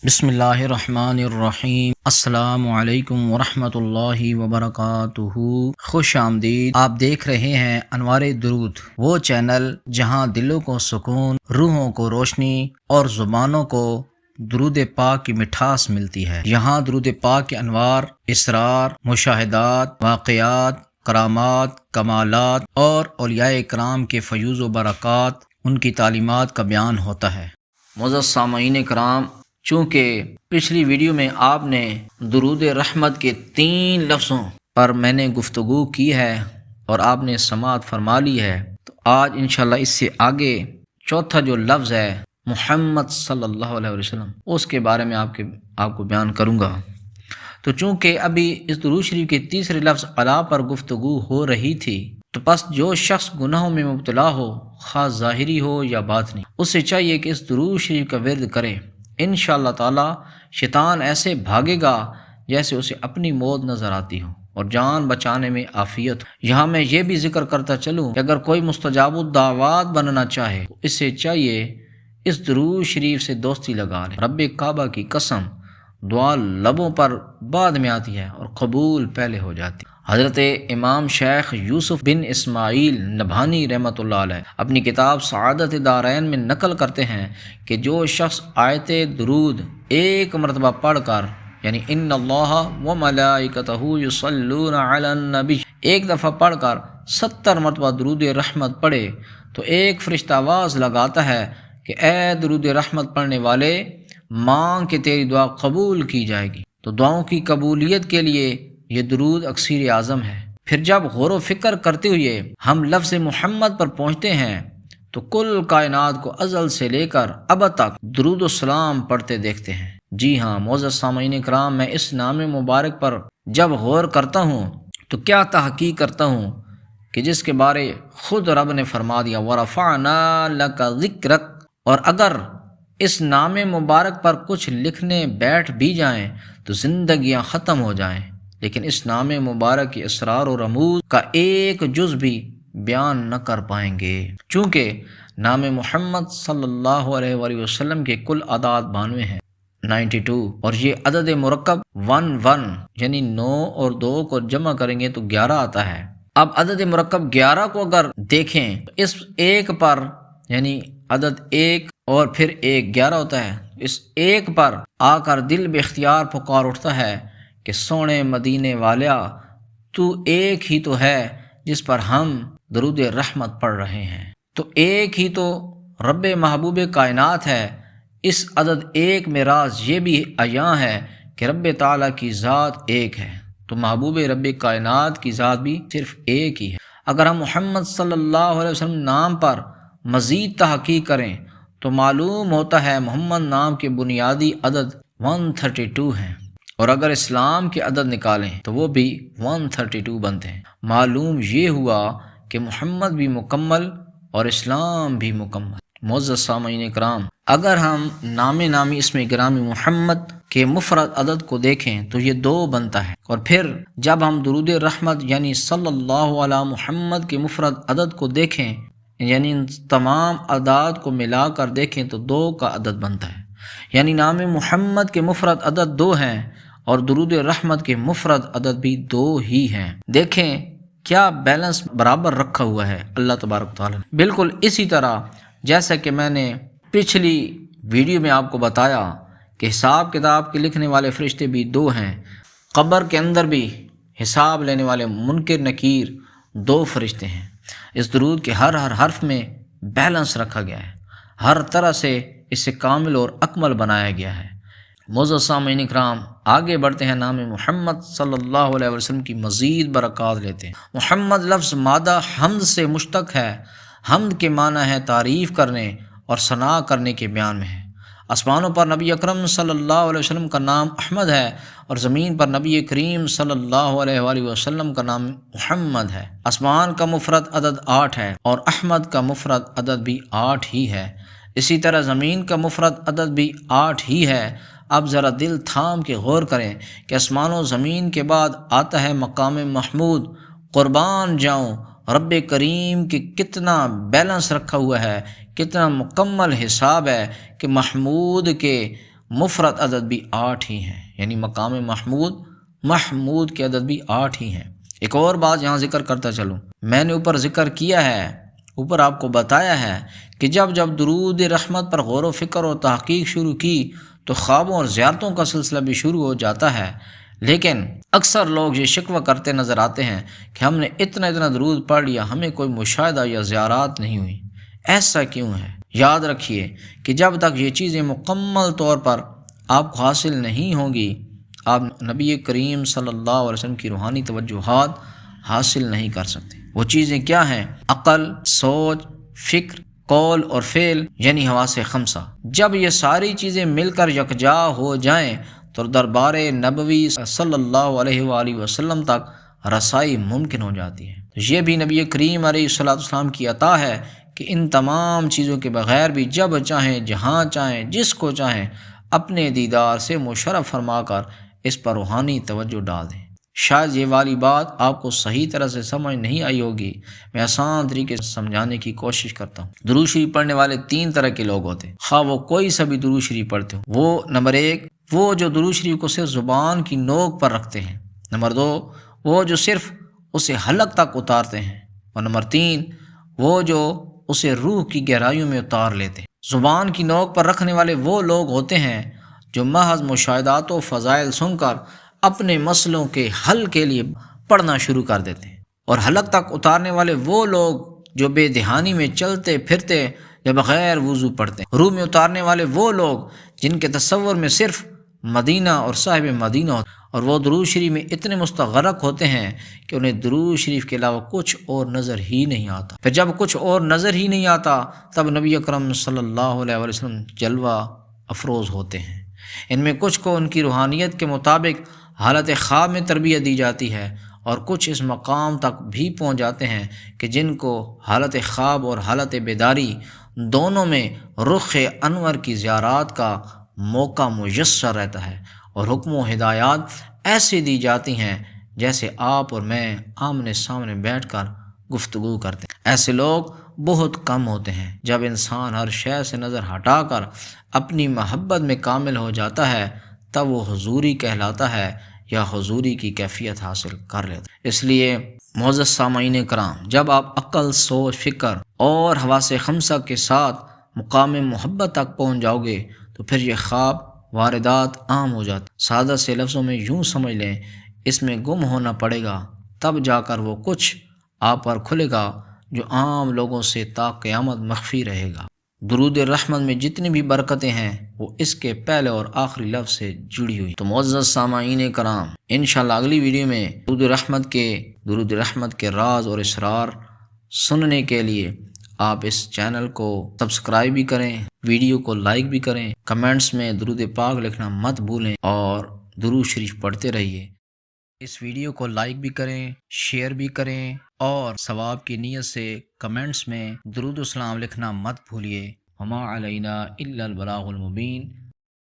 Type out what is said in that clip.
بسم اللہ الرحمن الرحیم۔ السلام علیکم ورحمۃ اللہ وبرکاتہ۔ خوش آمدید۔ آپ دیکھ رہے ہیں انوار درود، وہ چینل جہاں دلوں کو سکون، روحوں کو روشنی اور زبانوں کو درود پاک کی مٹھاس ملتی ہے۔ یہاں درود پاک کے انوار، اسرار، مشاہدات، واقعات، کرامات، کمالات اور اولیاء کرام کے فیوز و برکات، ان کی تعلیمات کا بیان ہوتا ہے۔ معزز سامعین کرام، چونکہ پچھلی ویڈیو میں آپ نے درود رحمت کے 3 لفظوں پر میں نے گفتگو کی ہے اور آپ نے سماعت فرما لی ہے، تو آج انشاءاللہ اس سے آگے چوتھا جو لفظ ہے محمد صلی اللہ علیہ وسلم، اس کے بارے میں آپ کو بیان کروں گا۔ تو چونکہ ابھی اس درود شریف کے تیسرے لفظ علا پر گفتگو ہو رہی تھی، تو پس جو شخص گناہوں میں مبتلا ہو، خاص ظاہری ہو یا باطنی، اس سے چاہیے کہ اس درود شریف کا ورد کرے۔ انشاءاللہ تعالی شیطان ایسے بھاگے گا جیسے اسے اپنی موت نظر آتی ہو اور جان بچانے میں عافیت ہو۔ یہاں میں یہ بھی ذکر کرتا چلوں کہ اگر کوئی مستجاب الدعوات بننا چاہے تو اس سے چاہیے اس درود شریف سے دوستی لگا لے۔ رب کعبہ کی قسم، دعا لبوں پر بعد میں آتی ہے اور قبول پہلے ہو جاتی ہے۔ حضرت امام شیخ یوسف بن اسماعیل نبھانی رحمۃ اللہ علیہ اپنی کتاب سعادت دارین میں نقل کرتے ہیں کہ جو شخص آیت درود ایک مرتبہ پڑھ کر، یعنی ان اللہ و ملائکتہ یصلون علی النبی، ایک دفعہ پڑھ کر 70 مرتبہ درود رحمت پڑھے تو ایک فرشتہ آواز لگاتا ہے کہ اے درود رحمت پڑھنے والے، مانگ کہ تیری دعا قبول کی جائے گی۔ تو دعاؤں کی قبولیت کے لیے یہ درود اکسیر اعظم ہے۔ پھر جب غور و فکر کرتے ہوئے ہم لفظ محمد پر پہنچتے ہیں تو کل کائنات کو ازل سے لے کر اب تک درود و سلام پڑھتے دیکھتے ہیں۔ جی ہاں معزز سامعین کرام، میں اس نام مبارک پر جب غور کرتا ہوں تو کیا تحقیق کرتا ہوں کہ جس کے بارے خود رب نے فرما دیا وَرَفَعْنَا لَكَ ذِكْرَكَ، اور اگر اس نام مبارک پر کچھ لکھنے بیٹھ بھی جائیں تو زندگیاں ختم ہو جائیں، لیکن اس نام مبارک کی اسرار و رموز کا ایک جز بھی بیان نہ کر پائیں گے۔ چونکہ نام محمد صلی اللہ علیہ وآلہ وسلم کے کل اعداد 92 ہیں، 92، اور یہ عدد مرکب 11، یعنی 9 اور 2 کو جمع کریں گے تو 11 آتا ہے۔ اب عدد مرکب 11 کو اگر دیکھیں تو اس ایک پر، یعنی عدد 1 اور پھر 1 11 ہوتا ہے، اس ایک پر آ کر دل بے اختیار پکار اٹھتا ہے کہ سونے مدینے والیا، تو ایک ہی تو ہے جس پر ہم درود رحمت پڑھ رہے ہیں۔ تو ایک ہی تو رب محبوب کائنات ہے۔ اس عدد 1 میں راز یہ بھی عیاں ہے کہ رب تعالیٰ کی ذات ایک ہے، تو محبوب رب کائنات کی ذات بھی صرف ایک ہی ہے۔ اگر ہم محمد صلی اللہ علیہ وسلم نام پر مزید تحقیق کریں تو معلوم ہوتا ہے محمد نام کے بنیادی عدد 132 ہیں، اور اگر اسلام کے عدد نکالیں تو وہ بھی 132 بنتے ہیں۔ معلوم یہ ہوا کہ محمد بھی مکمل اور اسلام بھی مکمل۔ معزز سامعین کرام، اگر ہم نامی اسم گرامی محمد کے مفرد عدد کو دیکھیں تو یہ 2 بنتا ہے، اور پھر جب ہم درود رحمت یعنی صلی اللہ علی محمد کے مفرد عدد کو دیکھیں، یعنی ان تمام اعداد کو ملا کر دیکھیں تو 2 کا عدد بنتا ہے، یعنی نام محمد کے مفرد عدد 2 ہیں اور درود رحمت کے مفرد عدد بھی 2 ہی ہیں۔ دیکھیں کیا بیلنس برابر رکھا ہوا ہے اللہ تبارک تعالیٰ نے۔ بالکل اسی طرح جیسا کہ میں نے پچھلی ویڈیو میں آپ کو بتایا کہ حساب کتاب کے لکھنے والے فرشتے بھی 2 ہیں، قبر کے اندر بھی حساب لینے والے منکر نکیر 2 فرشتے ہیں۔ اس درود کے ہر حرف میں بیلنس رکھا گیا ہے، ہر طرح سے اسے کامل اور اکمل بنایا گیا ہے۔ معزز سامعین اکرام، آگے بڑھتے ہیں، نام محمد صلی اللہ علیہ وسلم کی مزید برکات لیتے ہیں۔ محمد لفظ مادہ حمد سے مشتق ہے۔ حمد کے معنی ہے تعریف کرنے اور ثنا کرنے کے بیان میں ہے۔ آسمانوں پر نبی اکرم صلی اللہ علیہ وسلم کا نام احمد ہے اور زمین پر نبی کریم صلی اللہ علیہ وآلہ وسلم کا نام محمد ہے۔ آسمان کا مفرد عدد 8 ہے اور احمد کا مفرد عدد بھی 8 ہی ہے۔ اسی طرح زمین کا مفرد عدد بھی 8 ہی ہے۔ اب ذرا دل تھام کے غور کریں کہ آسمان و زمین کے بعد آتا ہے مقام محمود۔ قربان جاؤں رب کریم کی کتنا بیلنس رکھا ہوا ہے، کتنا مکمل حساب ہے کہ محمود کے مفرد عدد بھی 8 ہی ہیں، یعنی مقام محمود کے عدد بھی 8 ہی ہیں۔ ایک اور بات یہاں ذکر کرتا چلوں، میں نے اوپر ذکر کیا ہے، اوپر آپ کو بتایا ہے کہ جب درود رحمت پر غور و فکر اور تحقیق شروع کی تو خوابوں اور زیارتوں کا سلسلہ بھی شروع ہو جاتا ہے، لیکن اکثر لوگ یہ شکوہ کرتے نظر آتے ہیں کہ ہم نے اتنا درود پڑھ لیا، ہمیں کوئی مشاہدہ یا زیارات نہیں ہوئی۔ ایسا کیوں ہے؟ یاد رکھیے کہ جب تک یہ چیزیں مکمل طور پر آپ کو حاصل نہیں ہوں گی، آپ نبی کریم صلی اللہ علیہ وسلم کی روحانی توجہات حاصل نہیں کر سکتے۔ وہ چیزیں کیا ہیں؟ عقل، سوچ، فکر، قول اور فعل، یعنی حواس خمسہ۔ جب یہ ساری چیزیں مل کر یکجا ہو جائیں تو دربار نبوی صلی اللہ علیہ وآلہ وسلم تک رسائی ممکن ہو جاتی ہے۔ تو یہ بھی نبی کریم علیہ السلام کی عطا ہے کہ ان تمام چیزوں کے بغیر بھی جب چاہیں، جہاں چاہیں، جس کو چاہیں اپنے دیدار سے مشرف فرما کر اس پر روحانی توجہ ڈال دیں۔ شاید یہ والی بات آپ کو صحیح طرح سے سمجھ نہیں آئی ہوگی، میں آسان طریقے سے سمجھانے کی کوشش کرتا ہوں۔ درود شریف پڑھنے والے 3 طرح کے لوگ ہوتے ہیں، خواہ وہ کوئی سا بھی درود شریف پڑھتے ہوں۔ وہ نمبر 1 وہ جو درود شریف کو صرف زبان کی نوک پر رکھتے ہیں، نمبر 2 وہ جو صرف اسے حلق تک اتارتے ہیں، اور نمبر 3 وہ جو اسے روح کی گہرائیوں میں اتار لیتے ہیں۔ زبان کی نوک پر رکھنے والے وہ لوگ ہوتے ہیں جو محض مشاہدات و فضائل سن کر اپنے مسئلوں کے حل کے لیے پڑھنا شروع کر دیتے ہیں، اور حلق تک اتارنے والے وہ لوگ جو بے دہانی میں چلتے پھرتے یا بغیر وضو پڑھتے ہیں۔ روح میں اتارنے والے وہ لوگ جن کے تصور میں صرف مدینہ اور صاحب مدینہ ہوتا ہے، اور وہ درود شریف میں اتنے مستغرق ہوتے ہیں کہ انہیں درود شریف کے علاوہ کچھ اور نظر ہی نہیں آتا۔ پھر جب کچھ اور نظر ہی نہیں آتا تب نبی اکرم صلی اللہ علیہ وسلم جلوہ افروز ہوتے ہیں۔ ان میں کچھ کو ان کی روحانیت کے مطابق حالت خواب میں تربیت دی جاتی ہے، اور کچھ اس مقام تک بھی پہنچ جاتے ہیں کہ جن کو حالت خواب اور حالت بیداری دونوں میں رخ انور کی زیارات کا موقع میسر رہتا ہے، اور حکم و ہدایات ایسے دی جاتی ہیں جیسے آپ اور میں آمنے سامنے بیٹھ کر گفتگو کرتے ہیں۔ ایسے لوگ بہت کم ہوتے ہیں۔ جب انسان ہر شے سے نظر ہٹا کر اپنی محبت میں کامل ہو جاتا ہے تب وہ حضوری کہلاتا ہے یا حضوری کی کیفیت حاصل کر لیتا ہے۔ اس لیے معزز سامعین کرام، جب آپ عقل، سوچ، فکر اور حواس خمسہ کے ساتھ مقام محبت تک پہنچ جاؤ گے تو پھر یہ خواب واردات عام ہو جاتا۔ سادہ سے لفظوں میں یوں سمجھ لیں، اس میں گم ہونا پڑے گا، تب جا کر وہ کچھ آپ پر کھلے گا جو عام لوگوں سے تا قیامت مخفی رہے گا۔ درود رحمت میں جتنی بھی برکتیں ہیں وہ اس کے پہلے اور آخری لفظ سے جڑی ہوئی۔ تو معزز سامعین کرام، انشاءاللہ اگلی ویڈیو میں درود رحمت کے راز اور اسرار سننے کے لیے آپ اس چینل کو سبسکرائب بھی کریں، ویڈیو کو لائک بھی کریں، کمنٹس میں درود پاک لکھنا مت بھولیں، اور درود شریف پڑھتے رہیے۔ اس ویڈیو کو لائک بھی کریں، شیئر بھی کریں، اور ثواب کی نیت سے کمنٹس میں درود و سلام لکھنا مت بھولیے۔ وما علینا الا البلاغ المبین۔